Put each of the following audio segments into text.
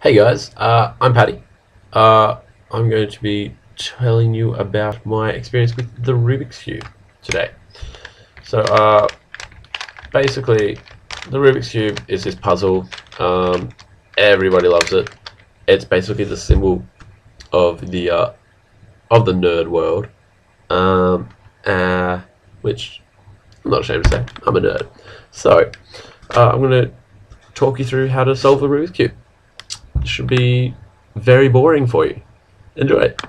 Hey guys, I'm Paddy. I'm going to be telling you about my experience with the Rubik's Cube today. So basically, the Rubik's Cube is this puzzle. Everybody loves it. It's basically the symbol of the nerd world, um, which I'm not ashamed to say. I'm a nerd. So I'm going to talk you through how to solve the Rubik's Cube. Should be very boring for you. Enjoy it.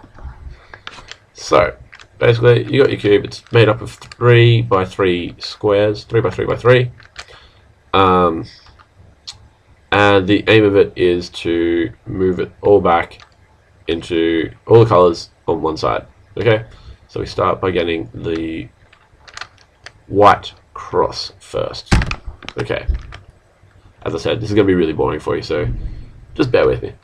So basically, you got your cube. It's made up of 3 by 3 squares, 3 by 3 by 3. And the aim of it is to move it all back into all the colors on one side. Okay, so we start by getting the white cross first. Okay, as I said, this is going to be really boring for you, so just bear with me.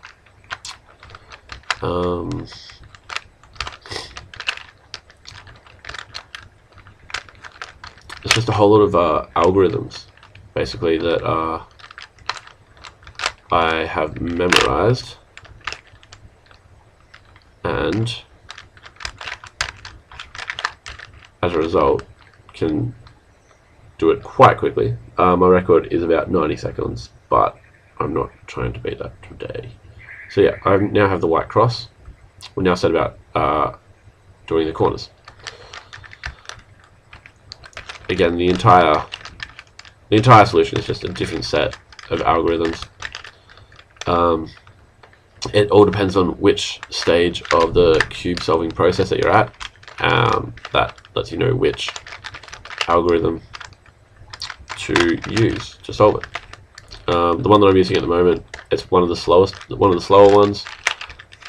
It's just a whole lot of algorithms, basically, that I have memorized, and as a result, can do it quite quickly. My record is about 90 seconds, but I'm not trying to beat that today. So yeah, I now have the white cross. We're now set about doing the corners. Again, the entire solution is just a different set of algorithms. It all depends on which stage of the cube solving process that you're at. That lets you know which algorithm to use to solve it. The one that I'm using at the moment, it's one of the slower ones,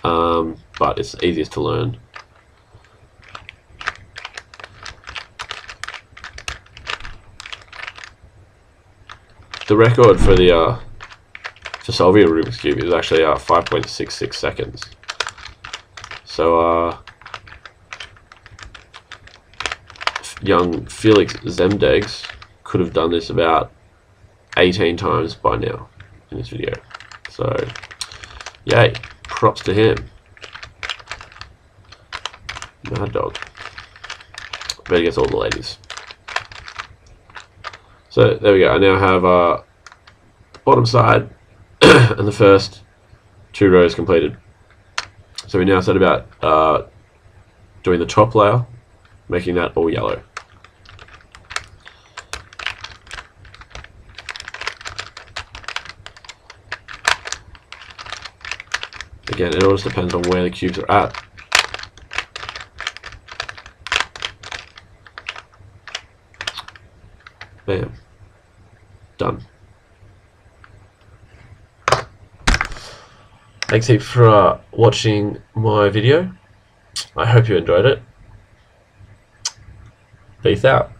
but it's the easiest to learn. The record for solving a Rubik's Cube is actually 5.66 seconds. So young Felix Zemdegs could have done this about 18 times by now in this video. So yay, props to him. Mad dog. Better get all the ladies. So there we go. I now have the bottom side and the first 2 rows completed. So we now set about doing the top layer, making that all yellow. Again, it all just depends on where the cubes are at. Bam. Done. Thanks heaps for watching my video. I hope you enjoyed it. Peace out.